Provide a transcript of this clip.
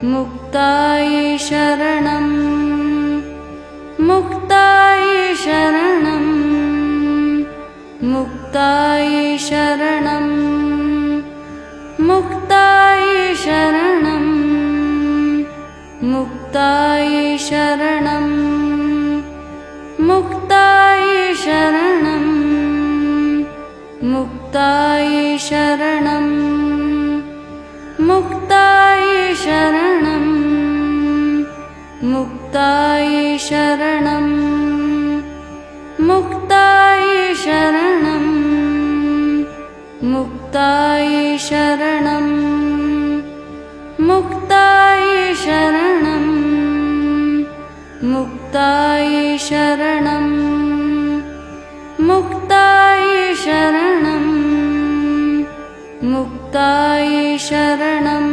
मुक्तायै शरणं मुक्तायै शरणं मुक्तायै शरणं मुक्तायै शरणं मुक्तायै शरणं मुक्तायै शरणं मुक्तायै शरणं मुक्तायै शरणं मुक्तायै शरणं मुक्तायै शरणं मुक्तायै शरणं मुक्तायै शरणं मुक्तायै शरणं मुक्तायै शरणं मुक्तायै शरणं